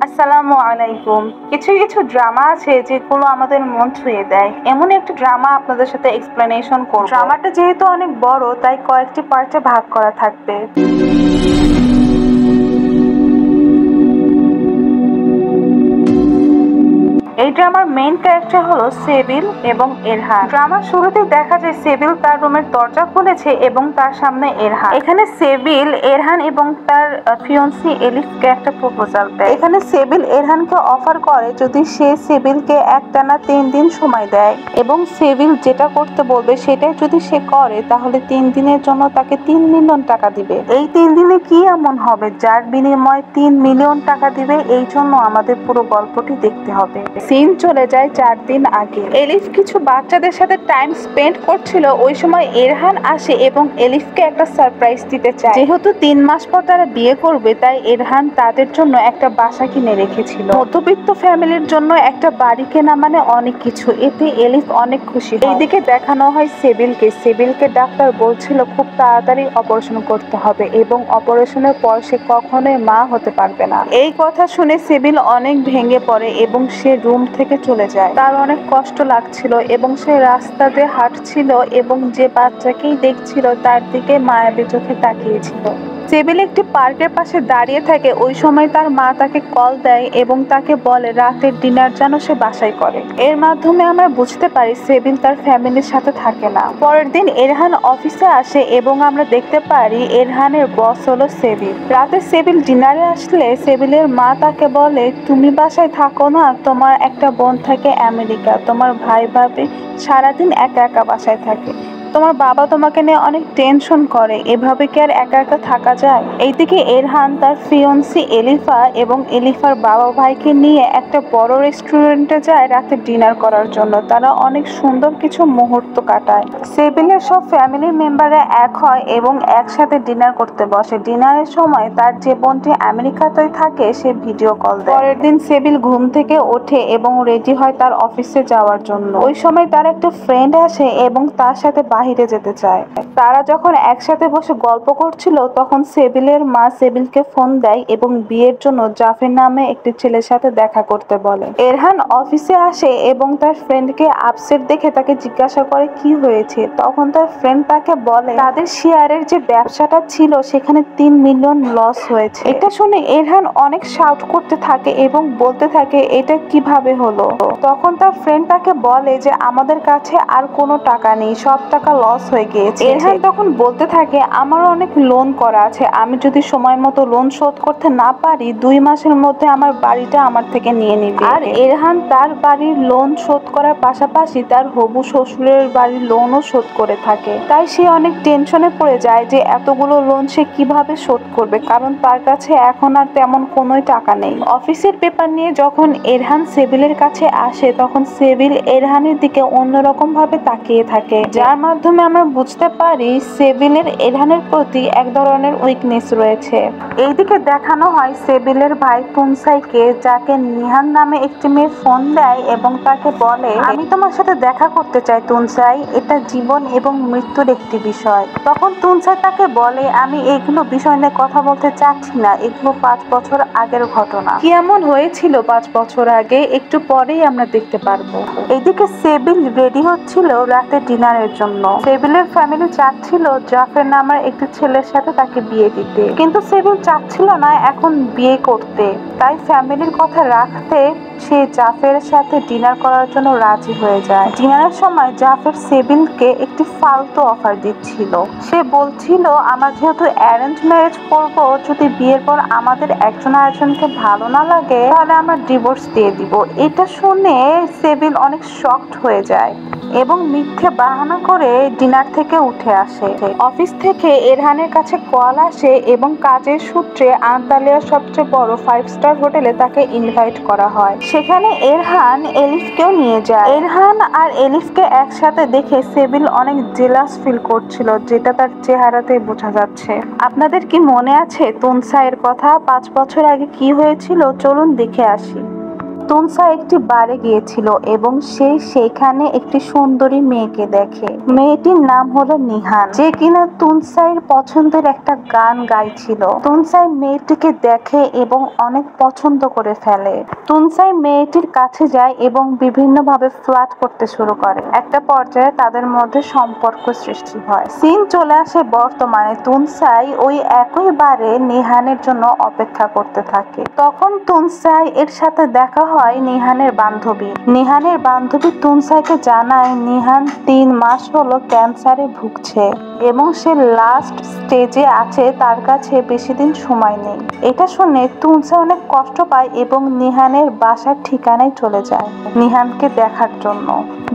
আসসালামু আলাইকুম। কিছু কিছু ড্রামা আছে যেগুলো আমাদের মন ছুঁয়ে দেয়। এমন একটি ড্রামা আপনাদের সাথে এক্সপ্লেনেশন করব। ড্রামাটা যেহেতু অনেক বড়, তাই কয়েকটি পার্টে ভাগ করা থাকবে। এই ড্রামার মেইন ক্যারেক্টার হলো সেবিল এবং এরহান। ড্রামার শুরুতেই দেখা যায় সেবিল তার রুমের দরজা খুলেছে এবং তার সামনে এরহান। এখানে সেবিল এরহান এবং তার ফিয়ন্সি এলিফকে একটা প্রপোজাল দেয়। এখানে সেবিল এরহানকে অফার করে যদি সে সেবিলকে একটানা 3 দিন সময় দেয় এবং সেবিল যেটা করতে বলবে সেটাই যদি সে করে তাহলে 3 দিনের জন্য তাকে 3 মিলিয়ন টাকা দিবে। এই 3 দিনে কি এমন হবে যার বিনিময়ে 3 মিলিয়ন টাকা দিবে? এই জন্য আমাদের পুরো গল্পটি দেখতে হবে। সিন চলে যায় 4 দিন আগে। এলিফ কিছু বাচ্চাদের সাথে টাইম স্পেন্ড করছিল। ওই সময় এরহান আসে এবং এলিফকে একটা সারপ্রাইজ দিতে চায়। যেহেতু 3 মাস পর তারা বিয়ে করবে, তাই এরহান তাদের জন্য একটা বাসা কিনে রেখেছিল। মধ্যবিত্ত ফ্যামিলির জন্য একটা বাড়ি কেনা মানে অনেক কিছু। এতে এলিফ অনেক খুশি হয়। এইদিকে দেখানো হয় সেবিলকে ডাক্তার বলছিল খুব তাড়াতাড়ি অপারেশন করতে হবে এবং অপারেশনের পর সে কখনোই মা হতে পারবে না। এই কথা শুনে সেবিল অনেক ভেঙে পড়ে এবং সে রুম থেকে চলে যায়। তার অনেক কষ্ট লাগছিল এবং সে রাস্তা দিয়ে হাঁটছিল এবং যে বাচ্চাকেই দেখছিল তার দিকে মায়াবী চোখে তাকিয়েছিল। সেবিল একটি পার্কের পাশে দাঁড়িয়ে থাকে। ওই সময় তার মা তাকে কল দেয় এবং তাকে বলে রাতের ডিনার যেন সে বাসায় করে। এর মাধ্যমে আমরা বুঝতে পারি সেবিল তার ফ্যামিলির সাথে থাকে না। পরের দিন এরহান অফিসে আসে এবং আমরা দেখতে পারি এরহানের বস হলো সেবিল। রাতে সেবিল ডিনারে আসলে সেবিলের মা তাকে বলে তুমি বাসায় থাকো না, তোমার একটা বোন থাকে আমেরিকা, তোমার ভাই ভাবি সারাদিন একা একা বাসায় থাকে, তোমার বাবা তোমাকে নিয়ে অনেক টেনশন করে, এভাবে কি আর একা একা থাকা যায়? এইদিকে এরহান তার ফিয়ন্সি এলিফা এবং এলিফার বাবা ভাইকে নিয়ে একটা বড় রেস্টুরেন্টে যায় রাতে ডিনার করার জন্য। তারা অনেক সুন্দর কিছু মুহূর্ত কাটায়। সেবিলের সব ফ্যামিলি মেম্বাররা এক হয় এবং একসাথে ডিনার করতে বসে। ডিনারের সময় তার যে বোনটি আমেরিকাতে থাকে সে ভিডিও কল দেয়। পরের দিন সেবিল ঘুম থেকে ওঠে এবং রেডি হয় তার অফিসে যাওয়ার জন্য। ওই সময় তার একটা ফ্রেন্ড আসে এবং তার সাথে বাহিরে যেতে চায়। তারা যখন একসাথে বসে গল্প করছিল তখন সেবিলের মা সেবিলকে ফোন দেয় এবং বিয়ের জন্য জাফর নামে একটি ছেলের সাথে দেখা করতে বলে। এরহান অফিসে আসে এবং তার ফ্রেন্ডকে আপসেট দেখে তাকে জিজ্ঞাসা করে কি হয়েছে। তখন তার ফ্রেন্ড তাকে বলে তাদের শেয়ারের যে ব্যবসাটা ছিল সেখানে 3 মিলিয়ন লস হয়েছে। এটা শুনে এরহান অনেক শাউট করতে থাকে এবং বলতে থাকে এটা কিভাবে হলো। তখন তার ফ্রেন্ড তাকে বলে যে আমাদের কাছে আর কোনো টাকা নেই, সব টাকা লস হয়ে গিয়েছে। এরহান তখন বলতে থাকে আমার অনেক লোন করা আছে, আমি যদি সময় মতো লোন শোধ করতে না পারি 2 মাসের মধ্যে আমার বাড়িটা আমার থেকে নিয়ে নিবে। আর এরহান তার বাড়ির লোন শোধ করার পাশাপাশি তার হবু শ্বশুরের বাড়ির লোনও শোধ করে থাকে। তাই সে অনেক টেনশনে পড়ে যায় যে এতগুলো লোন সে কিভাবে শোধ করবে, কারণ তার কাছে এখন আর তেমন কোনোই টাকা নেই। অফিসের পেপার নিয়ে যখন এরহান সেবিলের কাছে আসে তখন সেবিল এরহানের দিকে অন্যরকম ভাবে তাকিয়ে থাকে, যার মাধ্যমে আমরা বুঝতে পারি সেবিলের এরহানের প্রতি এক ধরনের উইকনেস রয়েছে। এইদিকে দেখানো হয় সেবিলের ভাই তুনসাইকে, যাকে নিহান নামে একটি মেয়ে ফোন দেয় এবং তাকে বলে আমি তোমার সাথে দেখা করতে চাই তুনসাই, এটা জীবন এবং মৃত্যুর একটি বিষয়। তখন তুনসাই তাকে বলে আমি এগুলো বিষয় নিয়ে কথা বলতে চাচ্ছি না, এগুলো 5 বছর আগের ঘটনা। কি এমন হয়েছিল 5 বছর আগে একটু পরেই আমরা দেখতে পারবো। এইদিকে সেবিল রেডি হচ্ছিল রাতে ডিনারের জন্য। সেবিলের ফ্যামিলি চাচ্ছিল জাফর নামের একটি ছেলের সাথে তাকে বিয়ে দিতে, কিন্তু সেবিল চাচ্ছিল না এখন বিয়ে করতে। তাই ফ্যামিলির কথা রাখতে সে জাফরের সাথে ডিনার করার জন্য রাজি হয়ে যায়। ডিনারের সময় জাফর সেবিলকে একটি ফালতু অফার দিচ্ছিল। সে বলছিল আমরা যেহেতু অ্যারেঞ্জ ম্যারেজ করব, যদি বিয়ের পর আমাদের একজন আরেকজনকে ভালো না লাগে তাহলে আমরা ডিভোর্স দিয়ে দিব। এটা শুনে সেবিল অনেক শকড হয়ে যায় এবং মিথ্যে বাহানা করে ডিনার থেকে উঠে আসে। অফিস থেকে এরহানের কাছে কল আসে এবং কাজের সূত্রে আন্তালিয়ার সবচেয়ে বড় 5 স্টার হোটেলে তাকে ইনভাইট করা হয়। সেখানে এরহান এলিফকেও নিয়ে যায়। এরহান আর এলিফকে একসাথে দেখে সেবিল অনেক জেলাস ফিল করছিল, যেটা তার চেহারাতে বোঝা যাচ্ছে। আপনাদের কি মনে আছে তুনসাইয়ের কথা? 5 বছর আগে কি হয়েছিল? চলুন দেখে আসি। তুনসা একটি বারে গিয়েছিল এবং সে সেখানে একটি সুন্দরী মেয়েকে দেখে। মেয়েটির নাম হলো নিহান, যে কিনা তুনসাইয়ের পছন্দের একটা গান গাইছিল। তুনসাই মেয়েটিকে দেখে এবং অনেক পছন্দ করে ফেলে। তুনসাই মেয়েটির কাছে যায় এবং বিভিন্নভাবে ফ্লার্ট করতে শুরু করে। একটা পর্যায়ে তাদের মধ্যে সম্পর্ক সৃষ্টি হয়। সিন চলে আসে বর্তমানে। তুনসাই ওই একই বারে নিহানের জন্য অপেক্ষা করতে থাকে। তখন তুনসাই এর সাথে দেখা হয় নিহানের বান্ধবী। নিহানের বান্ধবী তুনসাইকে জানায় নিহান 3 মাস হলো ক্যান্সারে ভুগছে এবং সে লাস্ট স্টেজে আছে, তার কাছে বেশি দিন সময় নেই। এটা শুনে তুনসাই অনেক কষ্ট পায় এবং নিহানের বাসার ঠিকানায় চলে যায় নিহানকে দেখার জন্য।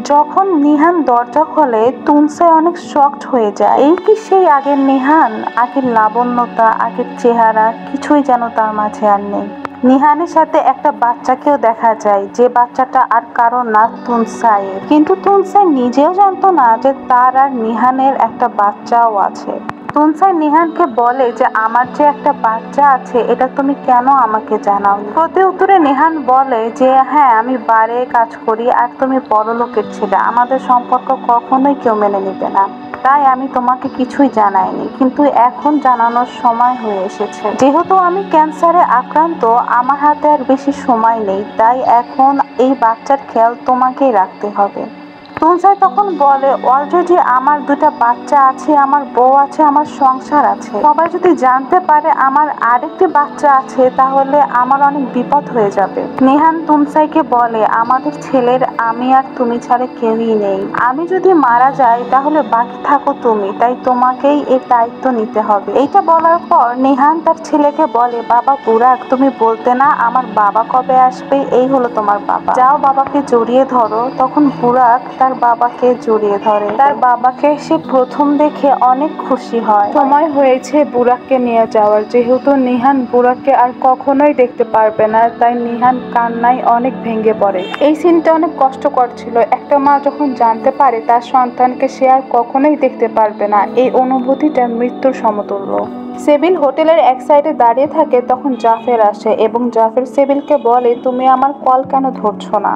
যখন নিহান দরজা খোলে তুনসাই অনেক শকড হয়ে যায়। এই কি সেই আগের নিহান? আগের লাবণ্যতা, আগের চেহারা কিছুই যেন তার মাঝে আর নেই। নিহানের সাথে একটা বাচ্চাকেও দেখা যায়, যে বাচ্চাটা আর কারো না, তুনসাইয়ের। কিন্তু তুনসাই নিজেও জানতো না যে তার আর নিহানের একটা বাচ্চাও আছে। তুনসাই নিহানকে বলে যে আমার যে একটা বাচ্চা আছে এটা তুমি কেন আমাকে জানাও? প্রতি উত্তরে নিহান বলে যে হ্যাঁ, আমি বারে কাজ করি আর তুমি বড়লোকের ছেলে, আমাদের সম্পর্ক কখনোই কেউ মেনে নিবে না, তাই আমি তোমাকে কিছুই জানাইনি, কিন্তু এখন জানানোর সময় হয়ে এসেছে। যেহেতু আমি ক্যান্সারে আক্রান্ত, আমার হাতে আর বেশি সময় নেই, তাই এখন এই বাচ্চার খেয়াল তোমাকেই রাখতে হবে। তুনসাই তখন বলে অলরেডি আমার 2টা বাচ্চা আছে, আমার বউ আছে, আমার সংসার আছে। সবাই যদি জানতে পারে আমার আরেকটি বাচ্চা আছে তাহলে আমার অনেক বিপদ হয়ে যাবে। নিহান তুনসাইকে বলে আমাদের ছেলের আমি আর তুমি ছাড়া কেউই নেই, আমি যদি মারা যাই তাহলে বাকি থাকো তুমি, তাই তোমাকেই এর দায়িত্ব নিতে হবে। এইটা বলার পর নিহান তার ছেলেকে বলে বাবা বুরাক, তুমি বলতে না আমার বাবা কবে আসবে? এই হলো তোমার বাবা, যাও বাবাকে জড়িয়ে ধরো। তখন বুরাক তার বাবাকে জড়িয়ে ধরে। তার বাবাকে সে প্রথম দেখে অনেক খুশি হয়। সময় হয়েছে বুরাককে নিয়ে যাওয়ার। যেহেতু নিহান বুরাককে আর কখনোই দেখতে পারবে না, তাই নিহান কান্নায় অনেক ভেঙে পড়ে। এই সিনটা অনেক কষ্টকর ছিল। একটা মা যখন জানতে পারে তার সন্তানকে সে আর কখনোই দেখতে পারবে না, এই অনুভূতিটা মৃত্যুর সমতুল্য। সেবিল হোটেলের এক সাইডে দাঁড়িয়ে থাকে, তখন জাফের আসে এবং জাফের সেবিলকে বলে তুমি আমার কল কেন ধরছো না?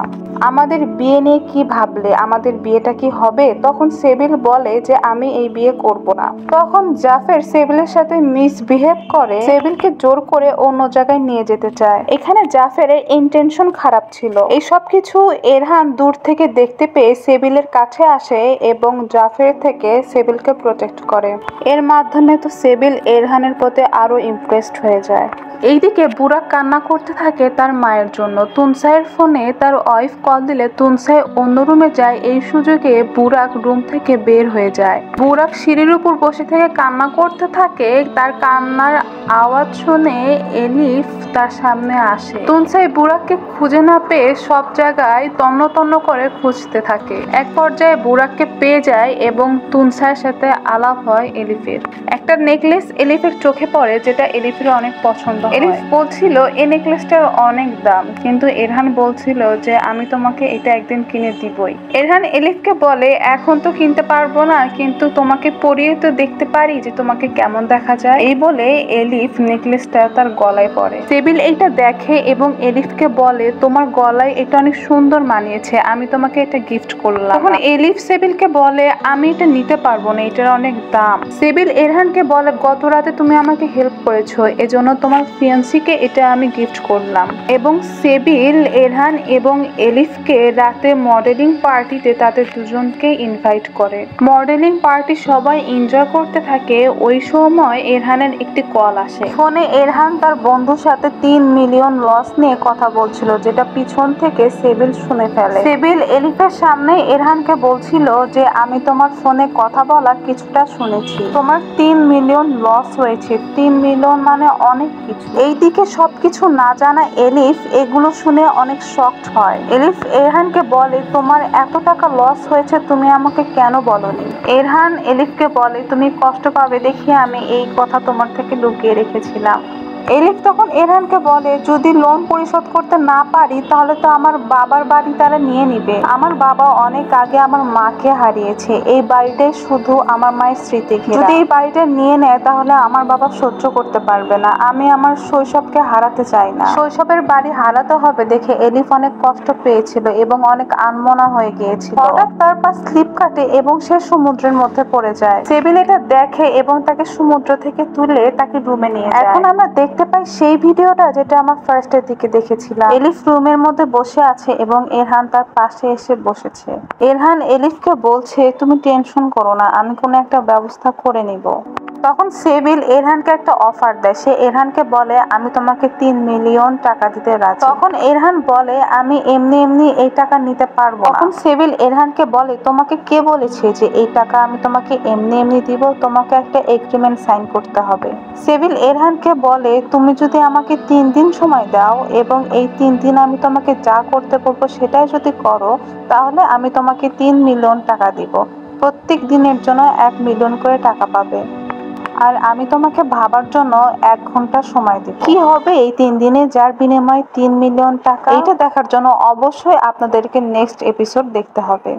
আমাদের বিয়ে নিয়ে কি ভাবলে? আমাদের বিয়েটা কি হবে? তখন সেবিল বলে যে আমি এই বিয়ে করব না। তখন জাফের সেবিলের সাথে মিসবিহেভ করে সেবিলকে জোর করে অন্য জায়গায় নিয়ে যেতে চায়। এখানে জাফেরের ইন্টেনশন খারাপ ছিল। এই সব কিছু এরহান দূর থেকে দেখতে পেয়ে সেবিলের কাছে আসে এবং জাফের থেকে সেবিলকে প্রোটেক্ট করে। এর মাধ্যমে তো সেবিল এরহানের প্রতি আরো ইমপ্রেসড হয়ে যায়। এইদিকে বুরাক কান্না করতে থাকে তার মায়ের জন্য। তুনসাইয়ের ফোনে তার ওয়াইফ কল দিলে তুনসাই অন্য রুমে যায়। এই সুযোগে বুরাক রুম থেকে বের হয়ে যায়। বুরাক সিঁড়ির উপর বসে থেকে কান্না করতে থাকে। তার কান্নার আওয়াজ শুনে এলিফ তার সামনে আসে। তুনসাই বুরাককে খুঁজে না পেয়ে সব জায়গায় তন্ন তন্ন করে খুঁজতে থাকে। এক পর্যায়ে বুরাককে পেয়ে যায় এবং তুনসাইয়ের সাথে আলাপ হয় এলিফের। একটা নেকলেস এলিফের চোখে পড়ে, যেটা এলিফের অনেক পছন্দ। এলিফ বলছিল এই নেকলেসটার অনেক দাম, কিন্তু এরহান বলছিল যে আমি তোমাকে এটা একদিন কিনে দিবই। এরহান এলিফকে বলে এখন তো কিনতে পারবো না, কিন্তু তোমাকে পরিয়ে তো দেখতে পারি যে তোমাকে কেমন দেখা যায়। এই বলে এলিফ নেকলেসটা তার গলায় পরে। সেবিল এইটা দেখে এবং এলিফকে বলে তোমার গলায় এটা অনেক সুন্দর মানিয়েছে, আমি তোমাকে এটা গিফট করলাম। তখন এলিফ সেবিলকে বলে আমি এটা নিতে পারবো না, এটার অনেক দাম। সেবিল এরহানকে বলে গত রাতে তুমি আমাকে হেল্প করেছো, এজন্য তোমার ফিয়ান্সিকে এটা আমি গিফট করলাম। এবং সেবিল এরহান এবং এলিফকে রাতে মডেলিং পার্টিতে তাদের দুজনকে ইনভাইট করে। মডেলিং পার্টি সবাই এনজয় করতে থাকে। ওই সময় এরহানের একটি কল আসে। ফোনে এরহান তার বন্ধুর সাথে 3 মিলিয়ন লস নিয়ে কথা বলছিল, যেটা পিছন থেকে সেবিল শুনে ফেলে। সেবিল এলিফের সামনে এরহানকে বলছিল যে আমি তোমার ফোনে কথা বলা কিছুটা শুনেছি, তোমার 3 মিলিয়ন লস হয়েছে। 3 মিলিয়ন মানে অনেক কিছু। এইদিকে সবকিছু না জানা এলিফ এগুলো শুনে অনেক শকড হয়। এলিফ এরহানকে বলে তোমার এত টাকা লস হয়েছে, তুমি আমাকে কেন বলনি? এরহান এলিফকে বলে তুমি কষ্ট পাবে দেখে আমি এই কথা তোমার থেকে লুকিয়ে রেখেছিলাম। এলিফ তখন এরহানকে বলে, যদি লোন পরিশোধ করতে না পারি তাহলে তো আমার বাবার বাড়ি তারা নিয়ে নিবে। আমার বাবা অনেক আগে আমার মাকে হারিয়েছে, এই বাড়িটাই শুধু আমার মায়ের স্মৃতি ঘেরা। যদি এই বাড়িটা নিয়ে নেয় তাহলে আমার বাবা সহ্য করতে পারবে না। আমি আমার শৈশবকে হারাতে চাই না। শৈশবের বাড়ি হারাতে হবে দেখে এলিফ অনেক কষ্ট পেয়েছিল এবং অনেক আনমনা হয়ে গিয়েছিল। হঠাৎ তার পা স্লিপ কাটে এবং সে সমুদ্রের মধ্যে পড়ে যায়। সেবিল এটা দেখে এবং তাকে সমুদ্র থেকে তুলে তাকে রুমে নিয়ে যায়। এখন আমরা দেখতে পাই সেই ভিডিওটা যেটা আমার ফার্স্টের দিকে দেখেছিলাম। এলিফ রুমের মধ্যে বসে আছে এবং এরহান তার পাশে এসে বসেছে। এরহান এলিফকে বলছে, তুমি টেনশন করো না, আমি কোনো একটা ব্যবস্থা করে নিব। তখন সেবিল এরহানকে একটা অফার দেয়। সে এরহানকে বলে, আমি তোমাকে 3 মিলিয়ন টাকা দিতে রাজি। তখন এরহান বলে, আমি এমনি এমনি এই টাকা নিতে পারবো না। তখন সেবিল এরহানকে বলে, তোমাকে কে বলেছে যে এই টাকা আমি তোমাকে এমনি এমনি দিব? তোমাকে একটা এগ্রিমেন্ট সাইন করতে হবে। সেবিল এরহানকে বলে, তুমি যদি আমাকে 3 দিন সময় দাও এবং এই 3 দিন আমি তোমাকে যা করতে বলবো সেটাই যদি করো, তাহলে আমি তোমাকে 3 মিলিয়ন টাকা দিব। প্রত্যেক দিনের জন্য 1 মিলিয়ন করে টাকা পাবে। আর আমি তোমাকে ভাবার জন্য 1 ঘন্টা সময় দিব। কি হবে এই 3 দিনে যার বিনিময়ে 3 মিলিয়ন টাকা? এটা দেখার জন্য অবশ্যই আপনাদেরকে নেক্সট এপিসোড দেখতে হবে।